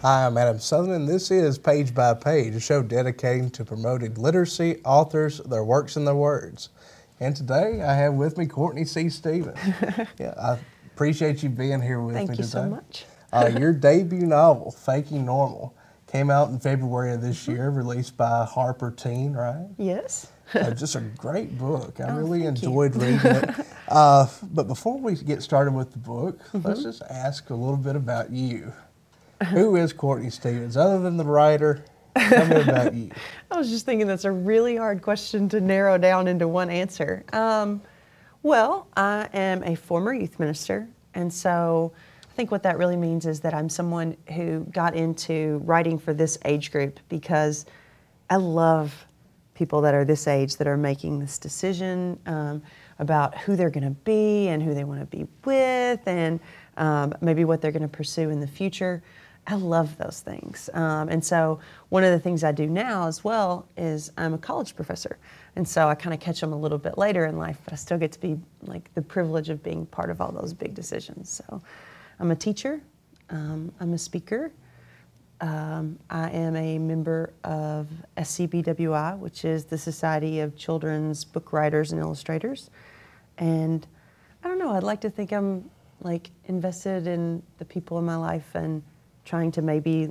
Hi, I'm Adam Southern, and this is Page by Page, a show dedicated to promoting literacy, authors, their works, and their words. And today I have with me Courtney C. Stevens. Yeah, I appreciate you being here with me today. Thank you so much. Your debut novel, Faking Normal, came out in February of this year, released by Harper Teen, right? Yes. Just a great book. I Oh, really thank you. enjoyed reading it. But before we get started with the book, let's just ask a little bit about you. Who is Courtney Stevens? Other than the writer, tell me about you. I was just thinking that's a really hard question to narrow down into one answer. Well, I am a former youth minister, and so I think what that really means is that I'm someone who got into writing for this age group because I love people that are this age that are making this decision about who they're going to be and who they want to be with and maybe what they're going to pursue in the future. I love those things. And so one of the things I do now as well is I'm a college professor. And so I kind of catch them a little bit later in life, but I still get to be like the privilege of being part of all those big decisions. So I'm a teacher, I'm a speaker, I am a member of SCBWI, which is the Society of Children's Book Writers and Illustrators. And I don't know, I'd like to think I'm like invested in the people in my life and trying to maybe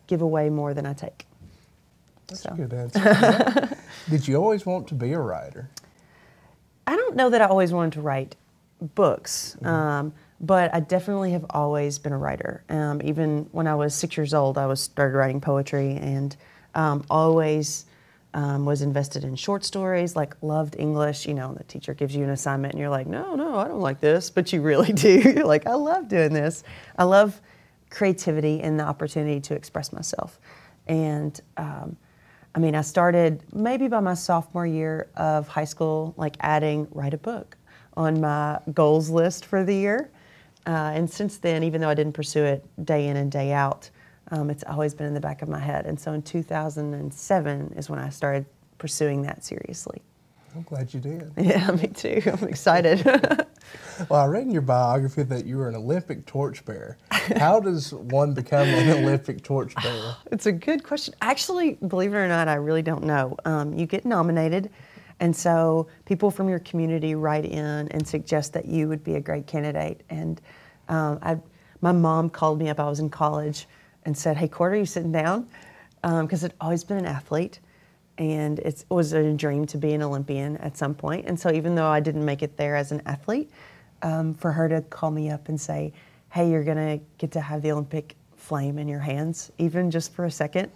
give away more than I take. That's a good answer. Did you always want to be a writer? I don't know that I always wanted to write books, but I definitely have always been a writer. Even when I was 6 years old, I started writing poetry and always was invested in short stories, like loved English. You know, the teacher gives you an assignment and you're like, no, I don't like this, but you really do. You're like, I love doing this. I love creativity and the opportunity to express myself. And I mean, I started maybe by my sophomore year of high school, like adding write a book on my goals list for the year. And since then, even though I didn't pursue it day in and day out, it's always been in the back of my head. And so in 2007 is when I started pursuing that seriously. I'm glad you did. Yeah, me too. I'm excited. Well, I read in your biography that you were an Olympic torchbearer. How does one become an Olympic torchbearer? It's a good question. Actually, believe it or not, I really don't know. You get nominated, and so people from your community write in and suggest that you would be a great candidate. And my mom called me up. I was in college and said, "Hey, Court, are you sitting down?" Because I'd always been an athlete. And it was a dream to be an Olympian at some point. And so even though I didn't make it there as an athlete, for her to call me up and say, hey, you're going to get to have the Olympic flame in your hands, even just for a second,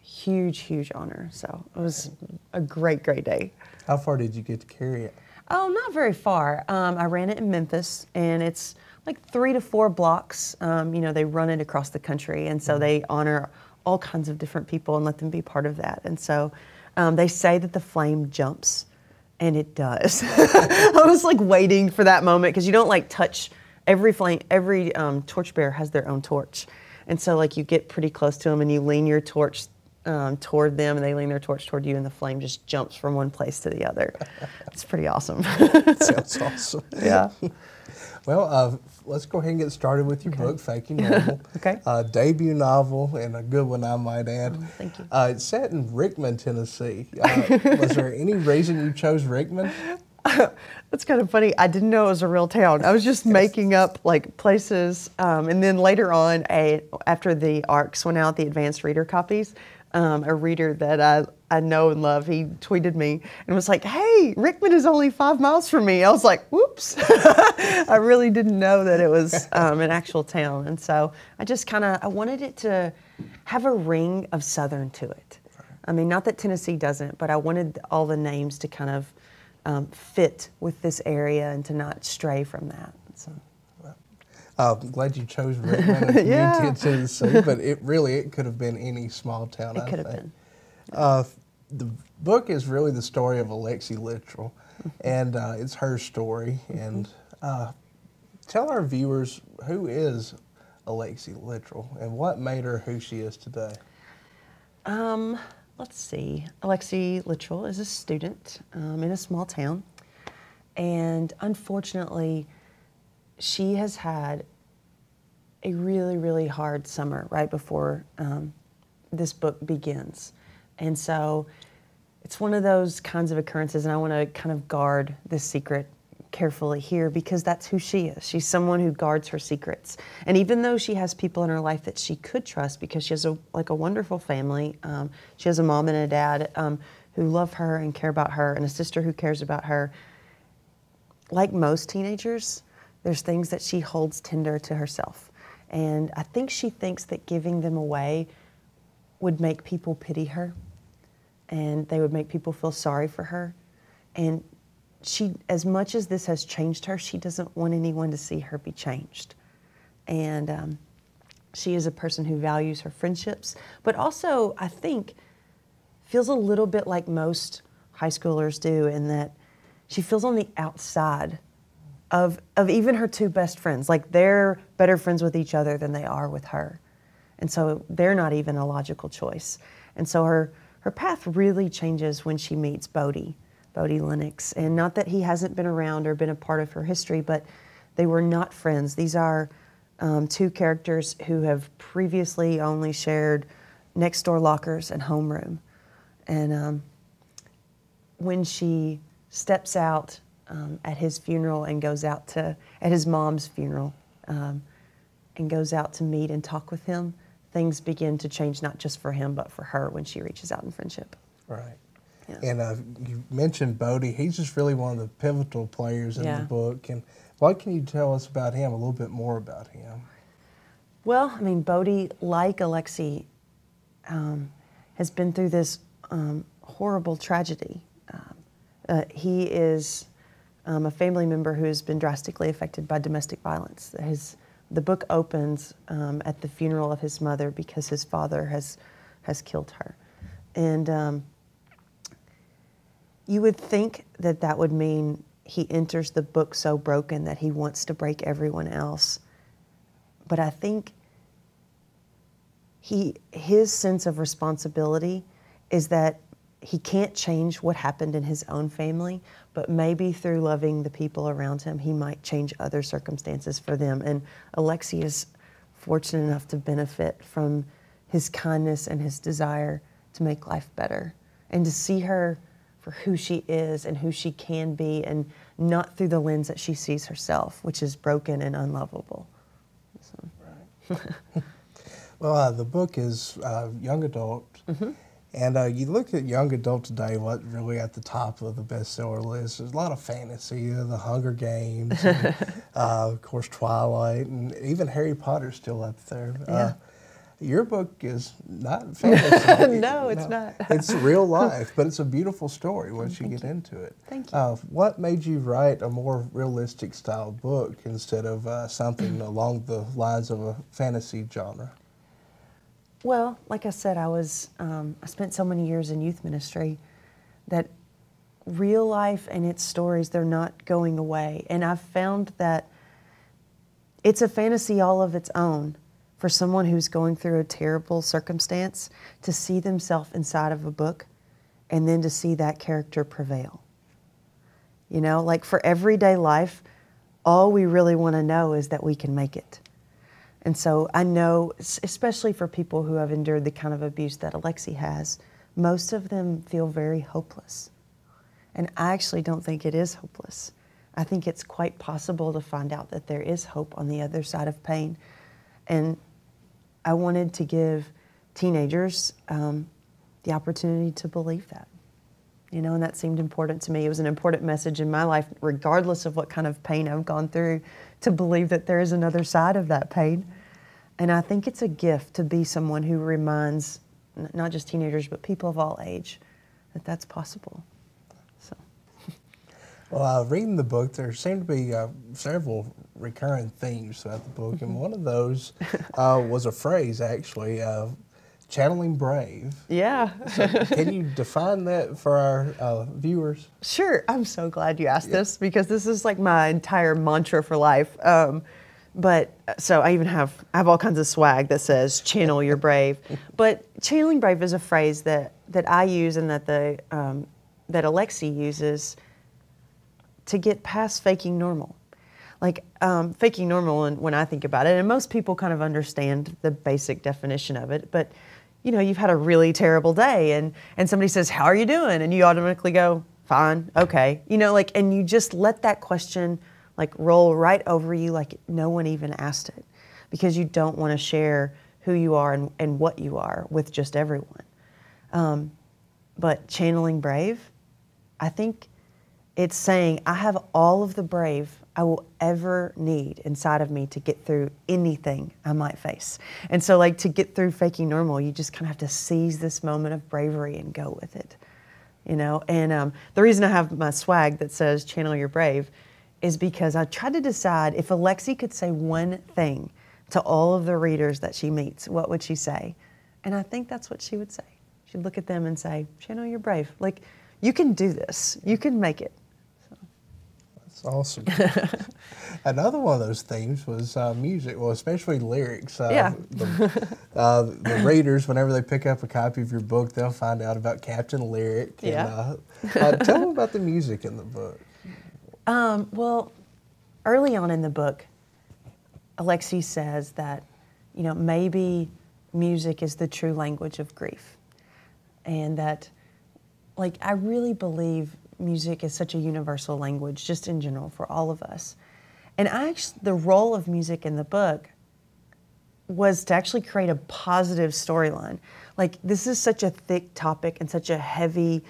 huge, huge honor. So it was a great, great day. How far did you get to carry it? Oh, not very far. I ran it in Memphis, and it's like 3 to 4 blocks. You know, they run it across the country, and so they honor all kinds of different people and let them be part of that. And so they say that the flame jumps, and it does. I was like waiting for that moment because you don't like touch every flame. Every torchbearer has their own torch, and so like you get pretty close to them and you lean your torch toward them, and they lean their torch toward you, and the flame just jumps from one place to the other. It's pretty awesome. Sounds awesome. Yeah. Well, let's go ahead and get started with your book, Faking Normal. Okay. Debut novel, and a good one, I might add. Oh, thank you. It's set in Rickman, Tennessee. Was there any reason you chose Rickman? That's kind of funny. I didn't know it was a real town. I was just making up like places. And then later on, after the ARCs went out, the advanced reader copies, a reader that I know and love, he tweeted me and was like, hey, Rickman is only 5 miles from me. I was like, whoops. I really didn't know that it was an actual town. And so I just I wanted it to have a ring of Southern to it. I mean, not that Tennessee doesn't, but I wanted all the names to kind of fit with this area and to not stray from that. So. I'm glad you chose Rickman and Yeah. Tennessee, but it could have been any small town. It could have been. The book is really the story of Alexei Littrell, and it's her story. And tell our viewers, who is Alexei Littrell and what made her who she is today? Let's see. Alexei Littrell is a student in a small town, and unfortunately, she has had a really, really hard summer right before this book begins. And so it's one of those kinds of occurrences, and I want to kind of guard this secret carefully here because that's who she is. She's someone who guards her secrets. And even though she has people in her life that she could trust because she has a wonderful family, she has a mom and a dad who love her and care about her, and a sister who cares about her. Like most teenagers, there's things that she holds tender to herself. And I think she thinks that giving them away would make people pity her, and they would make people feel sorry for her. And she, as much as this has changed her, she doesn't want anyone to see her be changed. And she is a person who values her friendships, but also, I think, feels a little bit like most high schoolers do in that she feels on the outside of even her two best friends. Like, they're better friends with each other than they are with her. And so they're not even a logical choice. And so her path really changes when she meets Bodie Lennox. And not that he hasn't been around or been a part of her history, but they were not friends. These are two characters who have previously only shared next door lockers and homeroom. And when she steps out at his funeral and goes out to, at his mom's funeral, and goes out to meet and talk with him, things begin to change, not just for him, but for her when she reaches out in friendship. Right. Yeah. And you mentioned Bodie. He's just really one of the pivotal players in the book. And what can you tell us about him, a little bit more about him? Well, I mean, Bodie, like Alexei, has been through this horrible tragedy. He is a family member who has been drastically affected by domestic violence. The book opens at the funeral of his mother because his father has killed her. And you would think that that would mean he enters the book so broken that he wants to break everyone else. But I think his sense of responsibility is that he can't change what happened in his own family, but maybe through loving the people around him, he might change other circumstances for them. And Alexei is fortunate enough to benefit from his kindness and his desire to make life better and to see her for who she is and who she can be, and not through the lens that she sees herself, which is broken and unlovable. So. Right. Well, the book is young adult. Mm-hmm. And you look at young adult today, what's really at the top of the bestseller list. There's a lot of fantasy, the Hunger Games, and, of course, Twilight, and even Harry Potter's still up there. Yeah. Your book is not fantasy. No, it's not. It's real life, but it's a beautiful story once you get into it. Thank you. What made you write a more realistic style book instead of something along the lines of a fantasy genre? Well, like I said, I spent so many years in youth ministry that real life and its stories, they're not going away. And I've found that it's a fantasy all of its own for someone who's going through a terrible circumstance to see themselves inside of a book and then to see that character prevail. You know, like for everyday life, all we really want to know is that we can make it. And so I know, especially for people who have endured the kind of abuse that Alexei has, most of them feel very hopeless. And I actually don't think it is hopeless. I think it's quite possible to find out that there is hope on the other side of pain. And I wanted to give teenagers the opportunity to believe that. You know, and that seemed important to me. It was an important message in my life, regardless of what kind of pain I've gone through, to believe that there is another side of that pain. And I think it's a gift to be someone who reminds not just teenagers, but people of all age, that that's possible. So. Well, reading the book, there seem to be several recurring themes throughout the book, and one of those was a phrase, actually, channeling brave. Yeah. So can you define that for our viewers? Sure. I'm so glad you asked this, because this is like my entire mantra for life. But so I even have all kinds of swag that says channel your brave. But channeling brave is a phrase that I use and that that Alexei uses to get past faking normal. Like faking normal, and when I think about it, and most people kind of understand the basic definition of it, but you know, you've had a really terrible day and somebody says, how are you doing? And you automatically go, fine, okay. You know, like, and you just let that question like roll right over you like no one even asked it, because you don't want to share who you are and what you are with just everyone. But channeling brave, I think it's saying I have all of the brave I will ever need inside of me to get through anything I might face. And so like to get through faking normal, you just kind of have to seize this moment of bravery and go with it, you know? And the reason I have my swag that says channel your brave is because I tried to decide if Alexei could say one thing to all of the readers that she meets, what would she say? And I think that's what she would say. She'd look at them and say, channel your brave. Like, you can do this. You can make it. That's awesome. Another one of those themes was music, well, especially lyrics. Yeah. The readers, whenever they pick up a copy of your book, they'll find out about Captain Lyric. Yeah. And, tell them about the music in the book. Well, early on in the book, Alexei says that, you know, maybe music is the true language of grief. And that, like, I really believe music is such a universal language, just in general, for all of us. And the role of music in the book was to actually create a positive storyline. Like, this is such a thick topic and such a heavy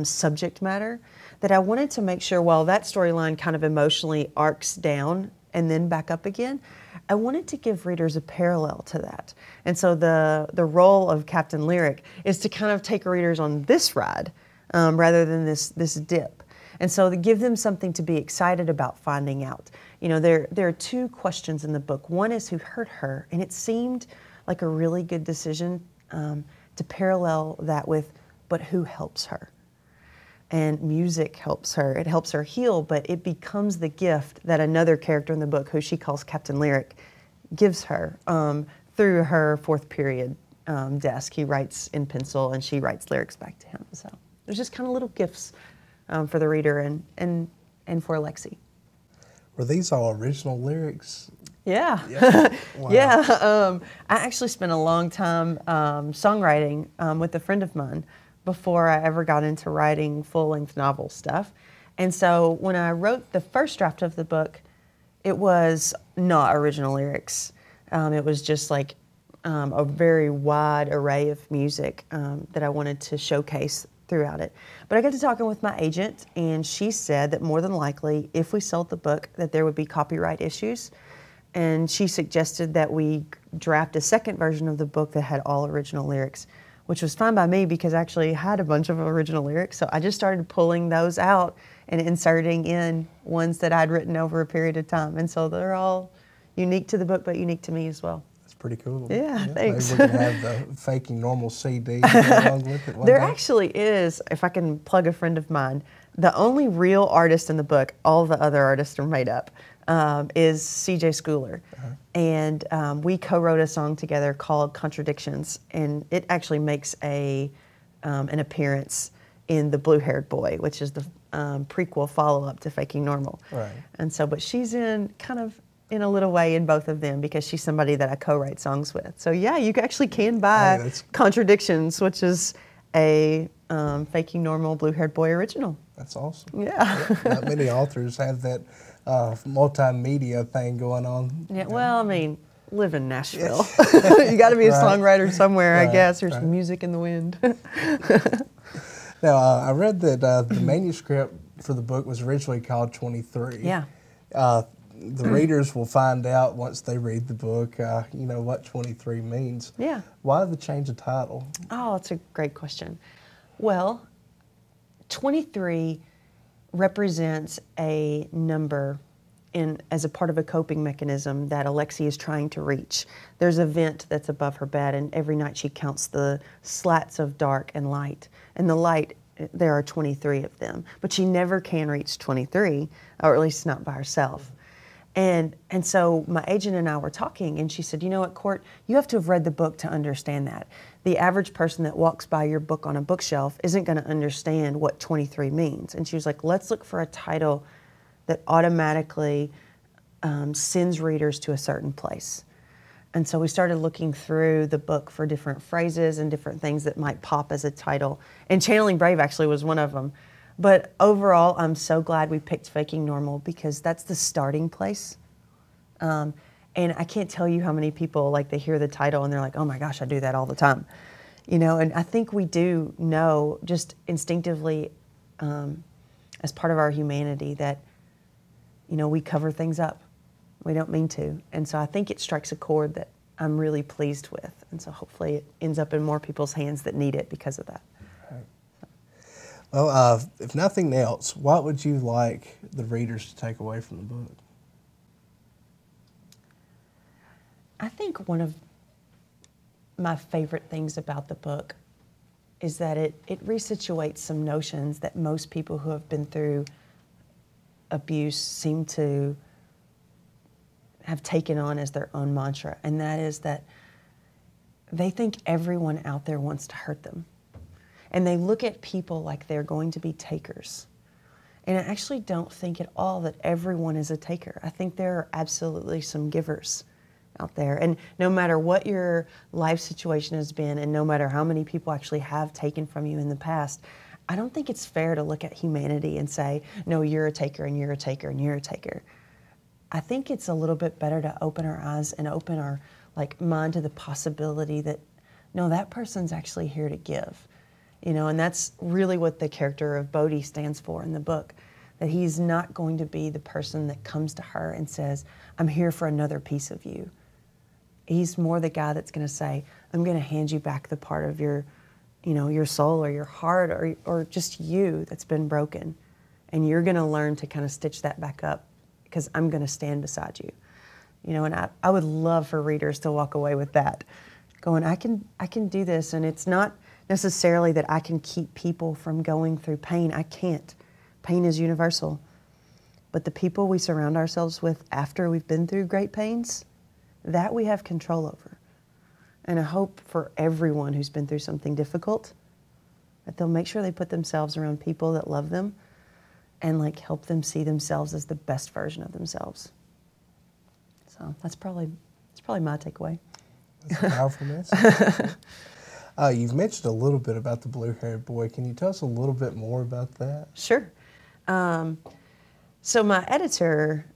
subject matter that I wanted to make sure while that storyline kind of emotionally arcs down and then back up again, I wanted to give readers a parallel to that. And so the role of Captain Lyric is to kind of take readers on this ride rather than this dip. And so to give them something to be excited about finding out. You know, there are two questions in the book. One is who hurt her, and it seemed like a really good decision to parallel that with, but who helps her? And music helps her. It helps her heal, but it becomes the gift that another character in the book, who she calls Captain Lyric, gives her through her fourth period desk. He writes in pencil and she writes lyrics back to him. So there's just kind of little gifts for the reader and for Alexei. Were these all original lyrics? Yeah. Wow. Yeah. I actually spent a long time songwriting with a friend of mine before I ever got into writing full-length novel stuff. And so when I wrote the first draft of the book, it was not original lyrics. It was just like a very wide array of music that I wanted to showcase throughout it. But I got to talking with my agent, and she said that more than likely, if we sold the book, that there would be copyright issues. And she suggested that we draft a second version of the book that had all original lyrics, which was fine by me because I actually had a bunch of original lyrics. So I just started pulling those out and inserting in ones that I'd written over a period of time. And so they're all unique to the book, but unique to me as well. That's pretty cool. Yeah, thanks. Maybe we can have the Faking Normal CD along with it. There actually is, if I can plug a friend of mine, the only real artist in the book, all the other artists are made up, is C.J. Schooler. And we co-wrote a song together called Contradictions, and it actually makes an appearance in The Blue-Haired Boy, which is the prequel follow-up to Faking Normal. Right. And so, but she's in a little way in both of them because she's somebody that I co-write songs with. So yeah, you actually can buy Contradictions, which is a Faking Normal Blue-Haired Boy original. That's awesome. Yeah. Not many authors have that multimedia thing going on. Yeah, well, I mean, live in Nashville. You got to be a songwriter somewhere, I guess. There's music in the wind. Now, I read that the manuscript for the book was originally called 23. Yeah. The readers will find out once they read the book, you know, what 23 means. Yeah. Why the change of title? Oh, that's a great question. Well, 23 represents a number as a part of a coping mechanism that Alexei is trying to reach. There's a vent that's above her bed, and every night she counts the slats of dark and light. And the light, there are 23 of them, but she never can reach 23, or at least not by herself. And so my agent and I were talking, and she said, you know what, Court, you have to have read the book to understand that. The average person that walks by your book on a bookshelf isn't going to understand what 23 means. And she was like, let's look for a title that automatically sends readers to a certain place. And so we started looking through the book for different phrases and different things that might pop as a title. And Channeling Brave actually was one of them. But overall, I'm so glad we picked Faking Normal because that's the starting place. And I can't tell you how many people, like, they hear the title and they're like, oh my gosh, I do that all the time. You know, and I think we do know just instinctively as part of our humanity that, you know, we cover things up. We don't mean to. And so I think it strikes a chord that I'm really pleased with. And so hopefully it ends up in more people's hands that need it because of that. Right. Well, if nothing else, what would you like the readers to take away from the book? I think one of my favorite things about the book is that it resituates some notions that most people who have been through abuse seem to have taken on as their own mantra, and that is that they think everyone out there wants to hurt them. And they look at people like they're going to be takers. And I actually don't think at all that everyone is a taker. I think there are absolutely some givers out there. And no matter what your life situation has been, and no matter how many people actually have taken from you in the past, I don't think it's fair to look at humanity and say, no, you're a taker and you're a taker and you're a taker. I think it's a little bit better to open our eyes and open our mind to the possibility that, no, that person's actually here to give. You know, and that's really what the character of Bodie stands for in the book, that he's not going to be the person that comes to her and says, I'm here for another piece of you. He's more the guy that's going to say, I'm going to hand you back the part of your, you know, your soul or your heart or just you that's been broken. And you're going to learn to kind of stitch that back up because I'm going to stand beside you. You know, and I would love for readers to walk away with that, going, I can do this. And it's not necessarily that I can keep people from going through pain. I can't. Pain is universal. But the people we surround ourselves with after we've been through great pains, that we have control over. And I hope for everyone who's been through something difficult that they'll make sure they put themselves around people that love them and help them see themselves as the best version of themselves. So that's probably my takeaway. That's a powerful message. You've mentioned a little bit about the blue-haired boy. Can you tell us a little bit more about that? Sure. So my editor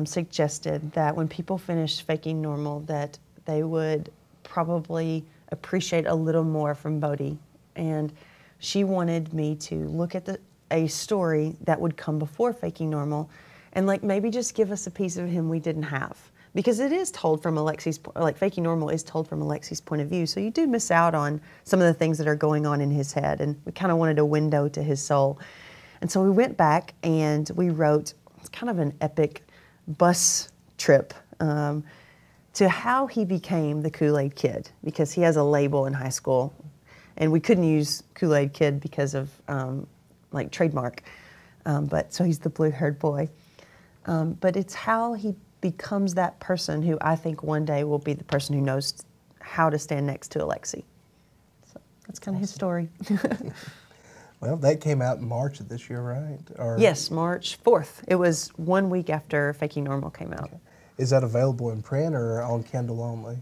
suggested that when people finish Faking Normal that they would probably appreciate a little more from Bodie. And she wanted me to look at a story that would come before Faking Normal and maybe just give us a piece of him we didn't have. Because it is told from Alexei's, Faking Normal is told from Alexei's point of view. So you do miss out on some of the things that are going on in his head. And we kind of wanted a window to his soul. And so we went back and we wrote kind of an epic bus trip to how he became the Kool-Aid Kid, because he has a label in high school. And we couldn't use Kool-Aid Kid because of trademark. But so he's the blue-haired boy. But it's how he becomes that person who I think one day will be the person who knows how to stand next to Alexei. So that's kind of his story. Well, that came out in March of this year, right? Yes, March 4th. It was 1 week after Faking Normal came out. Okay. Is that available in print or on Kindle only?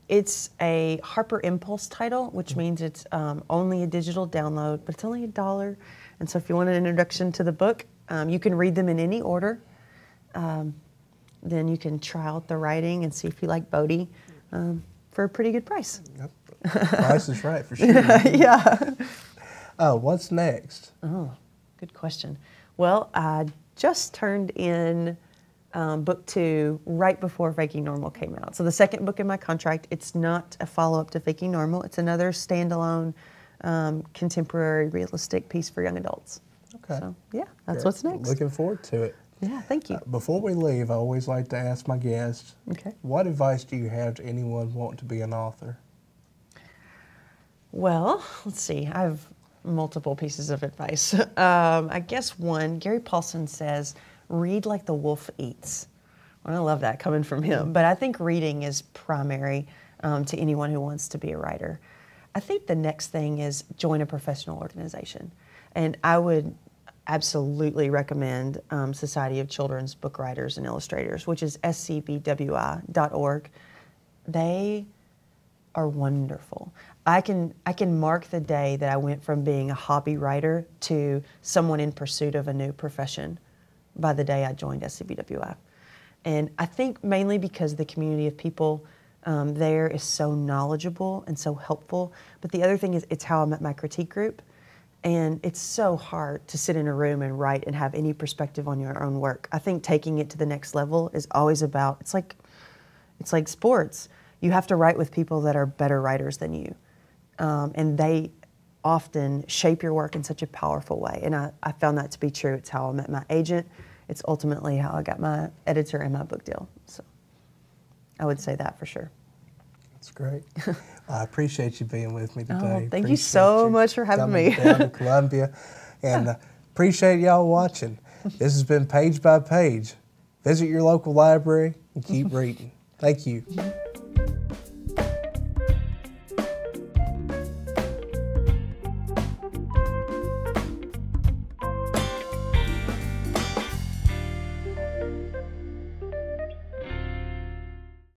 It's a Harper Impulse title, which means it's only a digital download, but it's only $1. And so if you want an introduction to the book, you can read them in any order. Then you can try out the writing and see if you like Bodie for a pretty good price. Yep. Price is right, for sure. Yeah. What's next? Oh, good question. Well, I just turned in book 2 right before Faking Normal came out. So the second book in my contract, it's not a follow-up to Faking Normal. It's another standalone contemporary realistic piece for young adults. Okay. So, yeah, that's what's next. Looking forward to it. Yeah, thank you. Before we leave, I always like to ask my guests, Okay. What advice do you have to anyone wanting to be an author? Well, let's see. I have multiple pieces of advice. I guess one, Gary Paulson says, read like the wolf eats. Well, I love that coming from him, but I think reading is primary to anyone who wants to be a writer. I think the next thing is join a professional organization. And I would absolutely recommend Society of Children's Book Writers and Illustrators, which is scbwi.org. They are wonderful. I can mark the day that I went from being a hobby writer to someone in pursuit of a new profession by the day I joined SCBWI. And I think mainly because the community of people there is so knowledgeable and so helpful. But the other thing is it's how I met my critique group. And it's so hard to sit in a room and write and have any perspective on your own work. I think taking it to the next level is always about, it's like sports. You have to write with people that are better writers than you. And they often shape your work in such a powerful way. And I found that to be true. It's how I met my agent. It's ultimately how I got my editor and my book deal. So I would say that for sure. That's great. I appreciate you being with me today. Thank you so much for having me. Down to Columbia. And appreciate y'all watching. This has been Page by Page. Visit your local library and keep reading. Thank you.